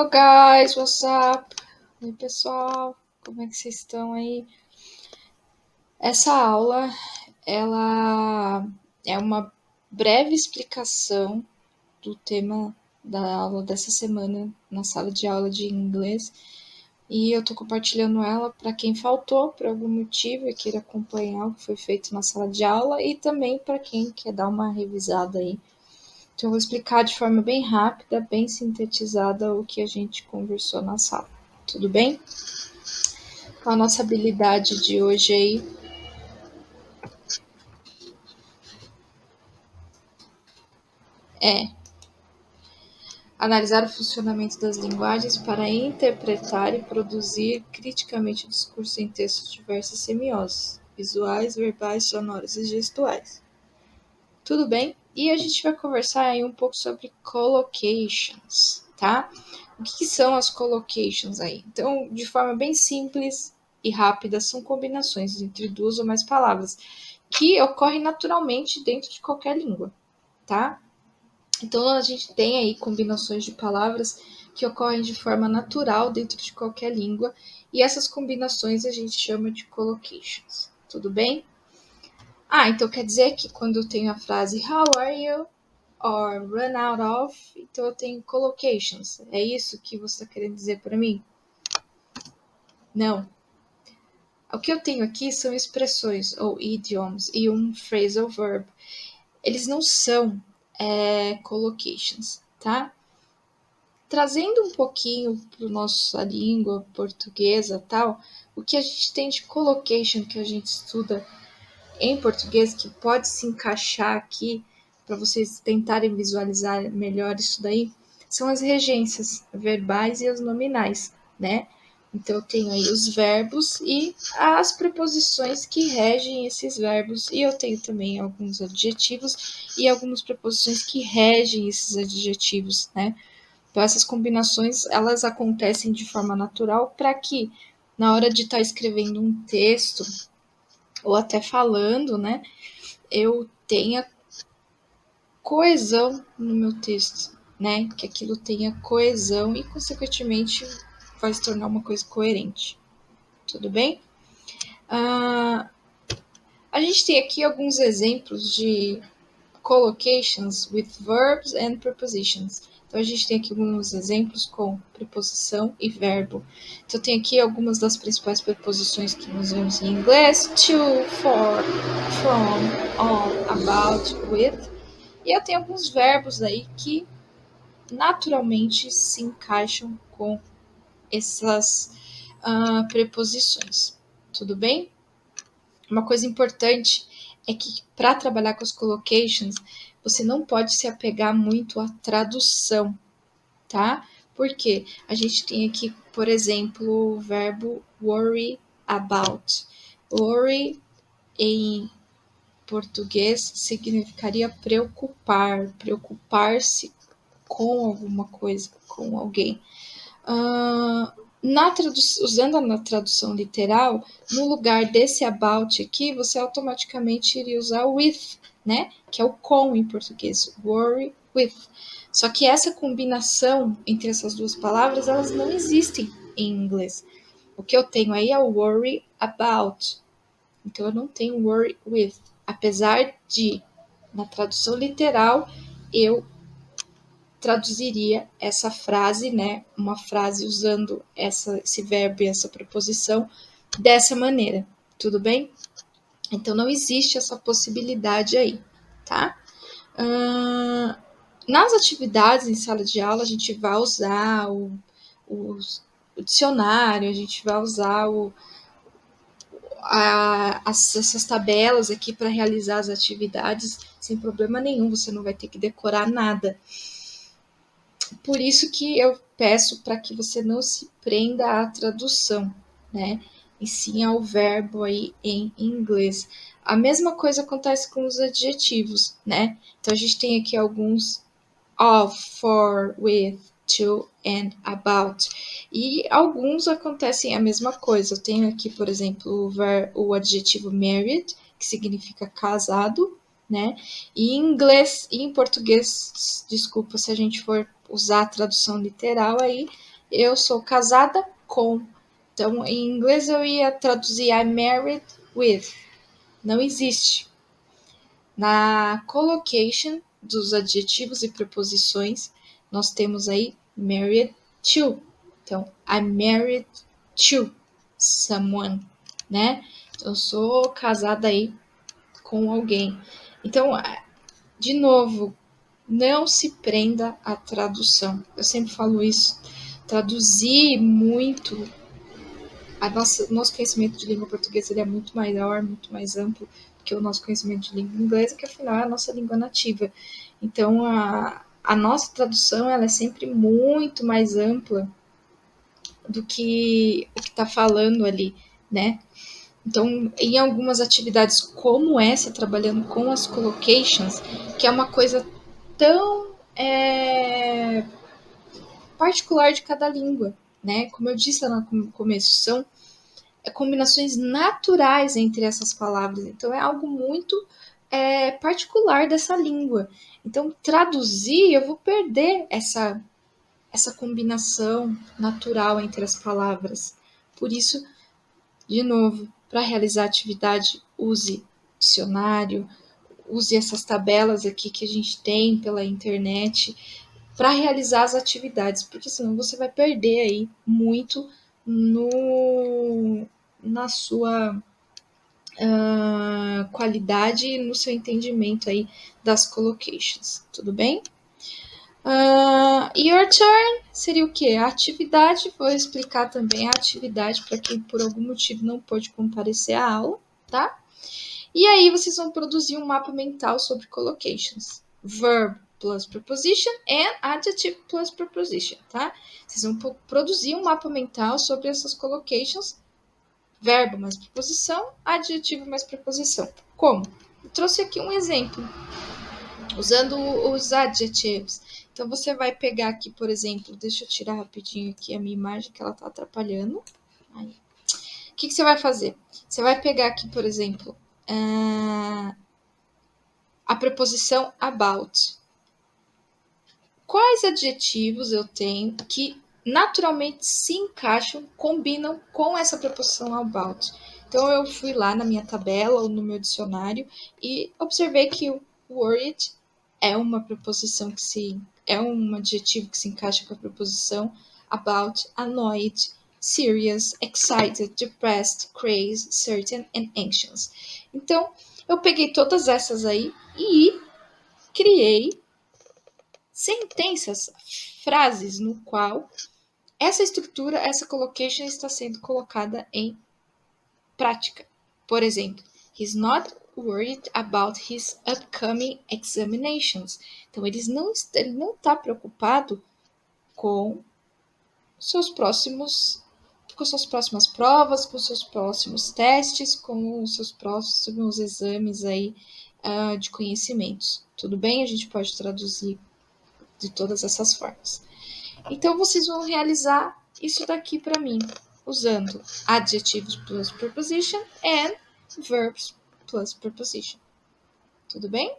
Hello guys, what's up? Oi pessoal, como é que vocês estão aí? Essa aula, ela é uma breve explicação do tema da aula dessa semana na sala de aula de inglês. E eu tô compartilhando ela para quem faltou por algum motivo e queira acompanhar o que foi feito na sala de aula e também para quem quer dar uma revisada aí. Então, eu vou explicar de forma bem rápida, bem sintetizada o que a gente conversou na sala. Tudo bem? A nossa habilidade de hoje aí é analisar o funcionamento das linguagens para interpretar e produzir criticamente o discurso em textos diversos e semioses, visuais, verbais, sonoros e gestuais. Tudo bem? E a gente vai conversar aí um pouco sobre collocations, tá? O que são as collocations aí? Então, de forma bem simples e rápida, são combinações entre duas ou mais palavras que ocorrem naturalmente dentro de qualquer língua, tá? Então, a gente tem aí combinações de palavras que ocorrem de forma natural dentro de qualquer língua, e essas combinações a gente chama de collocations. Tudo bem? Então quer dizer que quando eu tenho a frase How are you? Or run out of, então eu tenho collocations. É isso que você está querendo dizer para mim? Não. O que eu tenho aqui são expressões ou idioms e um phrasal verb. Eles não são collocations, tá? Trazendo um pouquinho para nossa língua portuguesa tal, o que a gente tem de collocation que a gente estuda em português que pode se encaixar aqui para vocês tentarem visualizar melhor isso daí, são as regências verbais e as nominais, né? Então eu tenho aí os verbos e as preposições que regem esses verbos, e eu tenho também alguns adjetivos e algumas preposições que regem esses adjetivos, né? Então essas combinações, elas acontecem de forma natural para que na hora de estar escrevendo um texto ou até falando, né, eu tenha coesão no meu texto, né? Que aquilo tenha coesão e, consequentemente, vai se tornar uma coisa coerente. Tudo bem? A gente tem aqui alguns exemplos de collocations with verbs and prepositions. Então, a gente tem aqui alguns exemplos com preposição e verbo. Então, tem aqui algumas das principais preposições que nós vemos em inglês: to, for, from, on, about, with. E eu tenho alguns verbos aí que naturalmente se encaixam com essas preposições. Tudo bem? Uma coisa importante é que para trabalhar com as collocations, você não pode se apegar muito à tradução, tá? Porque a gente tem aqui, por exemplo, o verbo worry about. Worry em português significaria preocupar, preocupar-se com alguma coisa, com alguém. Usando na tradução literal, no lugar desse about aqui, você automaticamente iria usar with, né? Que é o com em português, worry with. Só que essa combinação entre essas duas palavras, elas não existem em inglês. O que eu tenho aí é o worry about. Então eu não tenho worry with. Apesar de, na tradução literal, eu traduziria essa frase, né? Uma frase usando esse verbo e essa preposição dessa maneira. Tudo bem? Então não existe essa possibilidade aí, tá? Nas atividades em sala de aula, a gente vai usar o dicionário, a gente vai usar essas tabelas aqui para realizar as atividades sem problema nenhum, você não vai ter que decorar nada. Por isso que eu peço para que você não se prenda à tradução, né? E sim ao verbo aí em inglês. A mesma coisa acontece com os adjetivos, né? Então a gente tem aqui alguns of, for, with, to and about. E alguns acontecem a mesma coisa. Eu tenho aqui, por exemplo, o adjetivo married, que significa casado, né? E em inglês e em português, desculpa se a gente for usar a tradução literal aí, eu sou casada com. Então, em inglês eu ia traduzir I'm married with. Não existe. Na collocation dos adjetivos e preposições, nós temos aí married to. Então, I'm married to someone, né? Então, eu sou casada aí com alguém. Então, de novo, não se prenda à tradução. Eu sempre falo isso. Traduzir muito, nosso conhecimento de língua portuguesa ele é muito maior, muito mais amplo que o nosso conhecimento de língua inglesa, que afinal é a nossa língua nativa. Então, a nossa tradução ela é sempre muito mais ampla do que o que está falando ali, né? Então, em algumas atividades como essa, trabalhando com as collocations, que é uma coisa tão particular de cada língua, né? Como eu disse lá no começo, são combinações naturais entre essas palavras. Então, é algo muito particular dessa língua. Então, traduzir, eu vou perder essa combinação natural entre as palavras. Por isso, de novo, para realizar a atividade, use dicionário, use essas tabelas aqui que a gente tem pela internet para realizar as atividades, porque senão você vai perder aí muito na sua qualidade e no seu entendimento aí das collocations, tudo bem? Your turn seria o quê? A atividade, vou explicar também a atividade para quem por algum motivo não pôde comparecer à aula, tá? E aí vocês vão produzir um mapa mental sobre collocations. Verb plus preposition and adjective plus preposition, tá? Vocês vão produzir um mapa mental sobre essas collocations. Verbo mais preposição, adjetivo mais preposição. Como? Eu trouxe aqui um exemplo, usando os adjetivos. Então, você vai pegar aqui, por exemplo, deixa eu tirar rapidinho aqui a minha imagem, que ela tá atrapalhando. Aí. O que você vai fazer? Você vai pegar aqui, por exemplo, a preposição about. Quais adjetivos eu tenho que naturalmente se encaixam, combinam com essa preposição about? Então, eu fui lá na minha tabela ou no meu dicionário e observei que o worried é uma preposição é um adjetivo que se encaixa com a preposição about, annoyed, serious, excited, depressed, crazed, certain and anxious. Então, eu peguei todas essas aí e criei sentenças, frases no qual essa estrutura, essa collocation está sendo colocada em prática. Por exemplo, he's not worried about his upcoming examinations. Então, ele não está preocupado com suas próximas provas, com seus próximos testes, com os seus próximos exames aí de conhecimentos. Tudo bem? A gente pode traduzir de todas essas formas. Então, vocês vão realizar isso daqui para mim, usando adjetivos plus preposition and verbs plus preposition. Tudo bem?